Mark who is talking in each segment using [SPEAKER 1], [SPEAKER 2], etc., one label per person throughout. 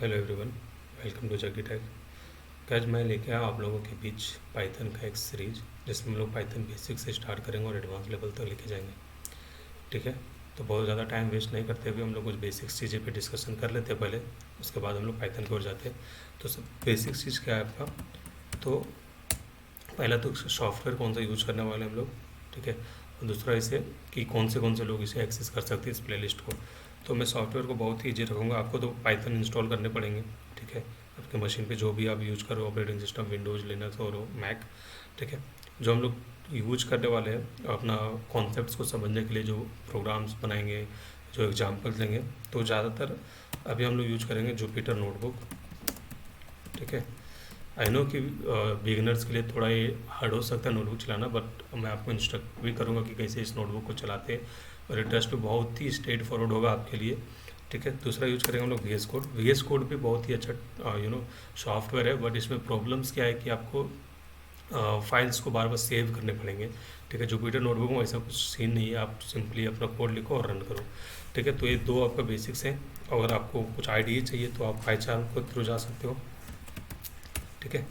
[SPEAKER 1] Hello everyone, welcome to जगी take. आज मैं लेके आया आप लोगों के बीच पाइथन का एक सीरीज जिसमें हम लोग पाइथन बेसिक से स्टार्ट करेंगे और एडवांस लेवल तक लेके जाएंगे। ठीक है, तो बहुत ज़्यादा टाइम वेस्ट नहीं करते हुए हम लोग कुछ बेसिक्स चीज़ें पे डिस्कशन कर लेते हैं पहले, उसके बाद हम लोग पाइथन की ओर जाते हैं। तो सब बेसिक चीज़ क्या है आपका, तो पहला तो सॉफ्टवेयर कौन सा यूज़ करने वाले हम लोग, ठीक है, और दूसरा इसे कि कौन से लोग इसे एक्सेस कर सकते हैं इस प्लेलिस्ट को। तो मैं सॉफ्टवेयर को बहुत ही ईजी रखूँगा, आपको तो पाइथन इंस्टॉल करने पड़ेंगे। ठीक है, आपके मशीन पे जो भी आप यूज करो, ऑपरेटिंग सिस्टम विंडोज़, लिनक्स और मैक। ठीक है, जो हम लोग यूज करने वाले हैं अपना कॉन्सेप्ट्स को समझने के लिए, जो प्रोग्राम्स बनाएंगे, जो एग्जाम्पल्स देंगे, तो ज़्यादातर अभी हम लोग यूज करेंगे जुपिटर नोटबुक। ठीक है, आई नो कि बिगिनर्स के लिए थोड़ा ये हार्ड हो सकता है नोटबुक चलाना, बट मैं आपको इंस्ट्रक्ट भी करूँगा कि कैसे इस नोटबुक को चलाते हैं, और ये टेस्ट भी बहुत ही स्ट्रेट फॉरवर्ड होगा आपके लिए। ठीक है, दूसरा यूज करेंगे हम लोग V S code. V S code भी बहुत ही अच्छा सॉफ्टवेयर है, बट इसमें प्रॉब्लम्स क्या है कि आपको फाइल्स को बार बार सेव करने पड़ेंगे। ठीक है, जुपिटर नोटबुक में ऐसा कुछ सीन नहीं है, आप सिंपली अपना कोड लिखो और रन करो। ठीक है, तो ये दो आपका बेसिक्स हैं। अगर आपको कुछ आइडिया चाहिए तो आप पाइथन को थ्रू जा सकते हो। ठीक है,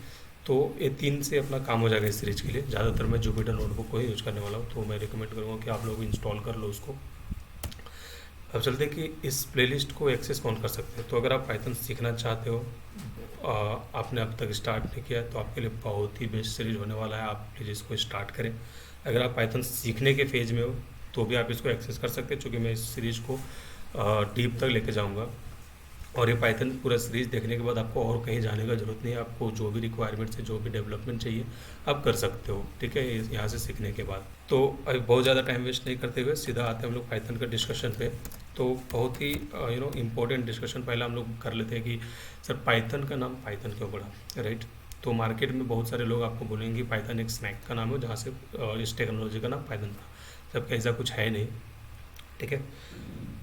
[SPEAKER 1] तो ये 3 से अपना काम हो जाएगा इस सीरीज के लिए। ज़्यादातर मैं जुपिटर नोटबुक को ही यूज करने वाला हूँ, तो मैं रिकमेंड करूँगा कि आप लोग इंस्टॉल कर लो उसको। अब चलते हैं कि इस प्लेलिस्ट को एक्सेस कौन कर सकते हैं। तो अगर आप पाइथन सीखना चाहते हो, आपने अब तक स्टार्ट नहीं किया है, तो आपके लिए बहुत ही बेस्ट सीरीज होने वाला है, आप प्लीज़ इसको स्टार्ट करें। अगर आप पाइथन सीखने के फेज में हो तो भी आप इसको एक्सेस कर सकते हैं, क्योंकि मैं इस सीरीज को डीप तक लेके जाऊँगा। और ये पाइथन पूरा सीरीज देखने के बाद आपको और कहीं जाने का ज़रूरत नहीं है, आपको जो भी रिक्वायरमेंट्स है, जो भी डेवलपमेंट चाहिए आप कर सकते हो। ठीक है, यहाँ से सीखने के बाद तो अभी बहुत ज़्यादा टाइम वेस्ट नहीं करते हुए सीधा आते हैं हम लोग पाइथन का डिस्कशन पे। तो बहुत ही इम्पोर्टेंट डिस्कशन पहला हम लोग कर लेते हैं कि सर पाइथन का नाम पाइथन क्यों पड़ा, राइट। तो मार्केट में बहुत सारे लोग आपको बोलेंगे कि पाइथन एक स्नैक का नाम है, जहाँ से इस टेक्नोलॉजी का नाम पाइथन था, जबकि ऐसा कुछ है नहीं। ठीक है,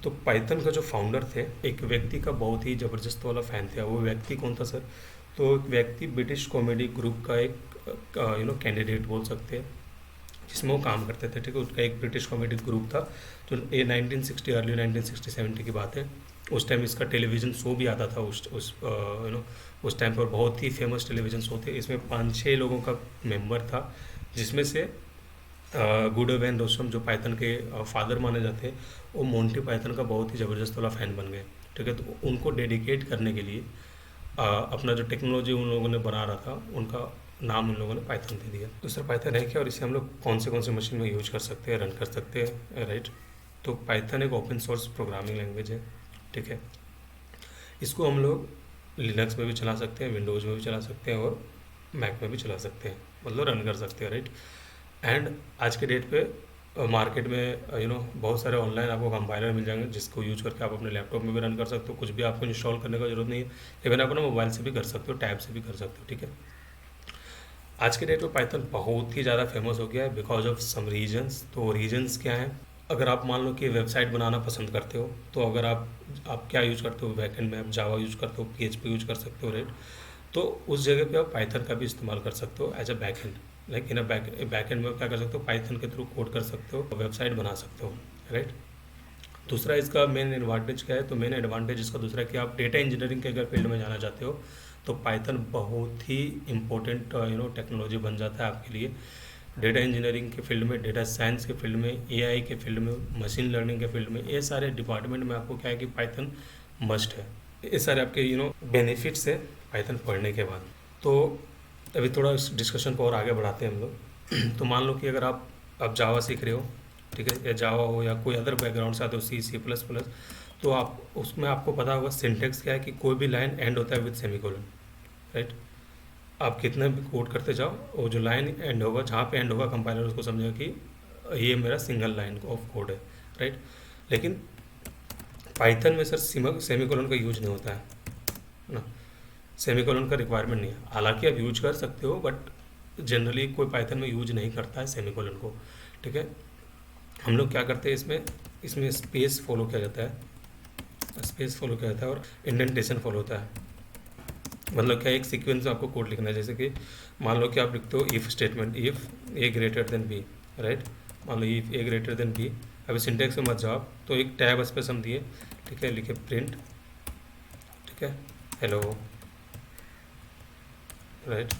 [SPEAKER 1] तो पाइथन का जो फाउंडर थे, एक व्यक्ति का बहुत ही ज़बरदस्त वाला फ़ैन थे। वो व्यक्ति कौन था सर? तो एक व्यक्ति ब्रिटिश कॉमेडी ग्रुप का एक कैंडिडेट बोल सकते हैं, जिसमें वो काम करते थे। ठीक है, उसका एक ब्रिटिश कॉमेडी ग्रुप था, जो ये 1960 अर्ली 1960-70 की बात है। उस टाइम इसका टेलीविज़न शो भी आता था, उस टाइम पर बहुत ही फेमस टेलीविज़न शो थे। इसमें 5-6 लोगों का मेंबर था, जिसमें से गुड वैन रोसम, जो पाइथन के फादर माने जाते हैं, वो मोंटी पाइथन का बहुत ही ज़बरदस्त वाला फ़ैन बन गए। ठीक है, तो उनको डेडिकेट करने के लिए अपना जो टेक्नोलॉजी उन लोगों ने बना रहा था, उनका नाम उन लोगों ने पाइथन दे दिया। तो सर पाइथन है क्या, और इसे हम लोग कौन से मशीन में यूज कर सकते हैं, रन कर सकते हैं, राइट। तो पाइथन एक ओपन सोर्स प्रोग्रामिंग लैंग्वेज है। ठीक है, इसको हम लोग लिनक्स में भी चला सकते हैं, विंडोज़ में भी चला सकते हैं, और मैक में भी चला सकते हैं, मतलब रन कर सकते हैं, राइट। एंड आज के डेट पे मार्केट में बहुत सारे ऑनलाइन आपको कंपाइलर मिल जाएंगे, जिसको यूज करके आप अपने लैपटॉप में भी रन कर सकते हो। कुछ भी आपको इंस्टॉल करने का जरूरत नहीं है, इवन आप अपना मोबाइल से भी कर सकते हो, टैब से भी कर सकते हो। ठीक है, आज के डेट में पाइथन बहुत ही ज़्यादा फेमस हो गया है बिकॉज ऑफ सम रीजन्स। तो रीजन्स क्या हैं? अगर आप मान लो कि वेबसाइट बनाना पसंद करते हो, तो अगर आप क्या यूज़ करते हो बैकएंड में, आप जावा यूज़ करते हो, PHP यूज़ कर सकते हो, राइट। तो उस जगह पे आप पाइथन का भी इस्तेमाल कर सकते हो एज अ बैकएंड। लेकिन बैकएंड में क्या कर सकते हो, पाइथन के थ्रू कोड कर सकते हो, वेबसाइट बना सकते हो, राइट। दूसरा इसका मेन एडवांटेज क्या है? तो मेन एडवांटेज इसका दूसरा कि आप डेटा इंजीनियरिंग के अगर फील्ड में जाना चाहते हो, तो पाइथन बहुत ही इंपॉर्टेंट टेक्नोलॉजी बन जाता है आपके लिए। डेटा इंजीनियरिंग के फील्ड में, डेटा साइंस के फील्ड में, AI के फील्ड में, मशीन लर्निंग के फील्ड में, ये सारे डिपार्टमेंट में आपको क्या है कि पाइथन मस्ट है। ये सारे आपके बेनिफिट्स है पाइथन पढ़ने के बाद। तो अभी थोड़ा इस डिस्कशन को और आगे बढ़ाते हैं हम लोग। तो मान लो कि अगर आप जावा सीख रहे हो, ठीक है, या जावा हो या कोई अदर बैकग्राउंड से आते हो, C++, तो आप उसमें आपको पता होगा सिंटेक्स क्या है, कि कोई भी लाइन एंड होता है विद सेमीकोलन, राइट। आप कितना भी कोड करते जाओ, वो जो लाइन एंड होगा, जहाँ पे एंड होगा, कंपाइलर उसको समझेगा कि ये मेरा सिंगल लाइन ऑफ कोड है, राइट। लेकिन पाइथन में सर सेमीकोलन का यूज नहीं होता है ना, सेमीकोलन का रिक्वायरमेंट नहीं है। हालांकि आप यूज कर सकते हो, बट जनरली कोई पाइथन में यूज नहीं करता है सेमीकोलन को। ठीक है, हम लोग क्या करते हैं, इसमें स्पेस फॉलो किया जाता है, स्पेस फॉलो किया जाता है, और इंडेंटेशन फॉलो होता है। मतलब क्या, एक सीक्वेंस में आपको कोड लिखना है। जैसे कि मान लो कि आप लिखते हो if statement, if A greater than B, right. मान लो if A greater than B, अभी सिंटेक्स में मत जाओ आप, तो एक टैब स्पेस हम दिए, ठीक है, लिखे प्रिंट, ठीक है, हेलो, राइट।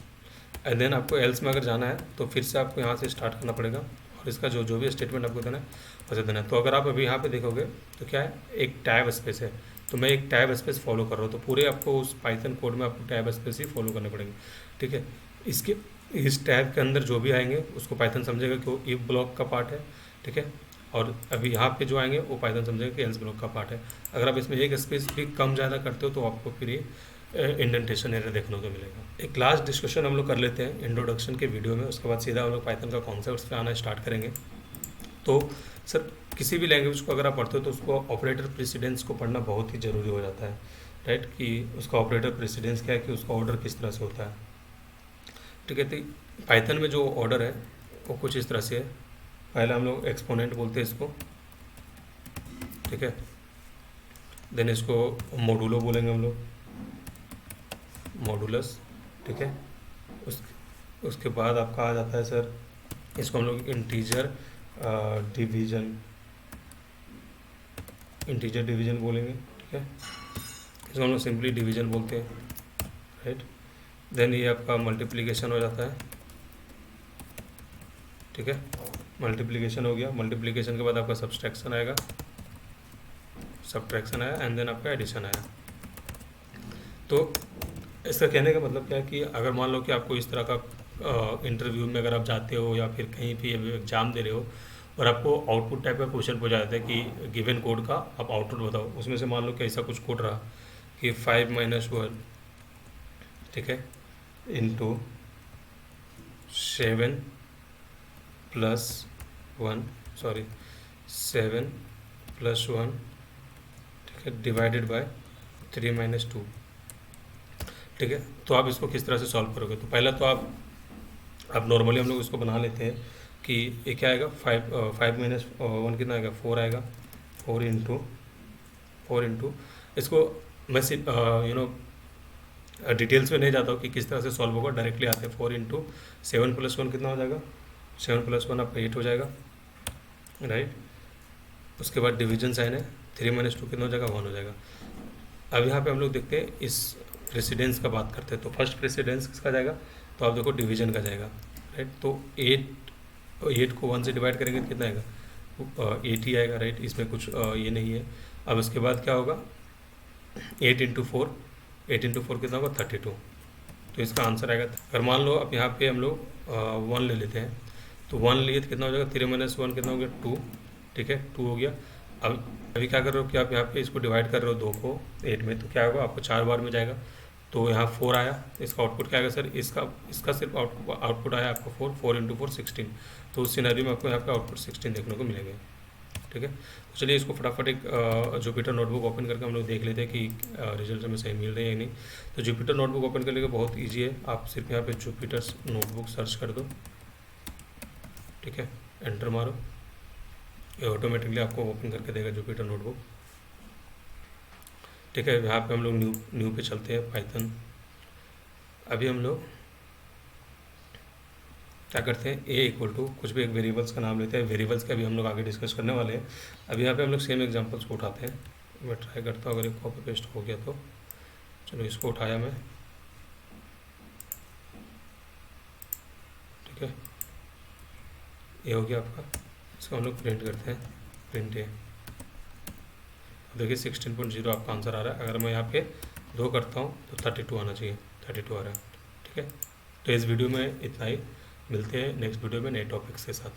[SPEAKER 1] एंड देन आपको एल्स में अगर जाना है तो फिर से आपको यहाँ से स्टार्ट करना पड़ेगा और इसका जो जो भी स्टेटमेंट आपको देना है वैसे देना है। तो अगर आप अभी यहाँ पे देखोगे तो क्या है, एक टैब स्पेस है, तो मैं एक टैब स्पेस फॉलो कर रहा हूँ, तो पूरे आपको उस पाइथन कोड में आपको टैब स्पेस ही फॉलो करने पड़ेंगे, ठीक है। इसके इस टैब के अंदर जो भी आएंगे उसको पाइथन समझेगा कि वो इफ ब्लॉक का पार्ट है, ठीक है। और अभी यहाँ पे जो आएंगे वो पाइथन समझेगा कि एल्स ब्लॉक का पार्ट है। अगर आप इसमें एक स्पेस भी कम ज़्यादा करते हो तो आपको फिर ये इंडेंटेशन एरर देखने को मिलेगा। एक लास्ट डिस्कशन हम लोग कर लेते हैं इंट्रोडक्शन के वीडियो में, उसके बाद सीधा हम लोग पाइथन का कॉन्सेप्ट्स पे आना स्टार्ट करेंगे। तो सर किसी भी लैंग्वेज को अगर आप पढ़ते हो तो उसको ऑपरेटर प्रेसिडेंस को पढ़ना बहुत ही ज़रूरी हो जाता है, राइट, कि उसका ऑपरेटर प्रेसिडेंस क्या है, कि उसका ऑर्डर किस तरह से होता है, ठीक है। तो पाइथन में जो ऑर्डर है वो कुछ इस तरह से है। पहले हम लोग एक्सपोनेंट बोलते हैं इसको, ठीक है। देन इसको मॉडुलो बोलेंगे हम लोग, मॉडुलस, ठीक है। उसके बाद आपका आ जाता है सर, इसको हम लोग इंटीजर डिवीजन बोलेंगे, ठीक है। इसको हम लोग सिंपली डिवीजन बोलते हैं, राइट। देन ये आपका मल्टीप्लिकेशन हो जाता है, ठीक है। मल्टीप्लिकेशन हो गया, मल्टीप्लिकेशन के बाद आपका सब्सट्रैक्शन आएगा, सब्ट्रैक्शन आया, एंड देन आपका एडिशन आया। तो इसका कहने का मतलब क्या है कि अगर मान लो कि आपको इस तरह का इंटरव्यू में अगर आप जाते हो या फिर कहीं भी एग्जाम दे रहे हो और आपको आउटपुट टाइप का क्वेश्चन पूछा जाता है कि गिवन कोड का आप आउटपुट बताओ, उसमें से मान लो कि ऐसा कुछ कोड रहा कि 5 - 1, ठीक है, इंटू 7 + 1, सॉरी 7 + 1, ठीक है, डिवाइडेड बाय 3 - 2, ठीक है। तो आप इसको किस तरह से सॉल्व करोगे, तो पहला तो आप नॉर्मली हम लोग इसको बना लेते हैं कि ये क्या आएगा, 5 - 1 कितना आएगा, 4 आएगा, 4 इंटू इसको मैं डिटेल्स में नहीं जाता हूँ कि किस तरह से सॉल्व होगा, डायरेक्टली आते हैं। 4 इंटू 7 + 1 कितना हो जाएगा, 7 + 1 आपका 8 हो जाएगा, राइट। उसके बाद डिवीजन साइन है, 3 - 2 कितना हो जाएगा, 1 हो जाएगा। अब यहाँ पे हम लोग देखते हैं इस प्रेसिडेंस का बात करते हैं, तो फर्स्ट प्रेसिडेंस किसका जाएगा, तो आप देखो डिवीजन का जाएगा, राइट। तो 8 को 1 से डिवाइड करेंगे तो कितना आएगा, 8 ही आएगा, राइट। इसमें कुछ ये नहीं है। अब उसके बाद क्या होगा, 8 × 4, 8 × 4 कितना होगा, 32। तो इसका आंसर आएगा। अगर मान लो अब यहाँ पे हम लोग 1 ले लेते हैं, तो 1 लिए तो कितना हो जाएगा, 3 - 1 कितना हो गया, 2, ठीक है, 2 हो गया। अब अभी क्या कर रहे हो कि आप यहाँ पे इसको डिवाइड कर रहे हो 2 को 8 में, तो क्या होगा, आपको 4 बार में जाएगा, तो यहाँ 4 आया। इसका आउटपुट क्या आएगा सर, इसका सिर्फ आउटपुट आया आपका 4 × 4 16। तो उस सिनेरियो में आपको यहाँ पे आउटपुट 16 देखने को मिलेंगे, ठीक है। तो चलिए इसको फटाफट एक जुपिटर नोटबुक ओपन करके हम लोग देख लेते हैं कि रिजल्ट हमें सही मिल रहे हैं या नहीं। तो जुपिटर नोटबुक ओपन करने के बहुत ईजी है, आप सिर्फ यहाँ पे जुपिटर नोटबुक सर्च कर दो, ठीक है, एंटर मारो, ये ऑटोमेटिकली आपको ओपन करके देगा जुपिटर नोटबुक, ठीक है। यहाँ पे हम लोग न्यू पे चलते हैं, पाइथन। अभी हम लोग क्या करते हैं, a = कुछ भी एक वेरिएबल्स का नाम लेते हैं, वेरिएबल्स का भी हम लोग आगे डिस्कस करने वाले हैं। अभी यहाँ पे हम लोग सेम एग्जांपल्स को उठाते हैं, मैं ट्राई करता हूँ, अगर ये कॉपी पेस्ट हो गया तो चलो इसको उठाया मैं, ठीक है, ये हो गया आपका। इसको हम लोग प्रिंट करते हैं, प्रिंट है, देखिए 16.0 आपका आंसर आ रहा है। अगर मैं यहाँ पे 2 करता हूँ तो 32 आना चाहिए, 32 आ रहा है, ठीक है। तो इस वीडियो में इतना ही, मिलते हैं नेक्स्ट वीडियो में नए टॉपिक्स के साथ।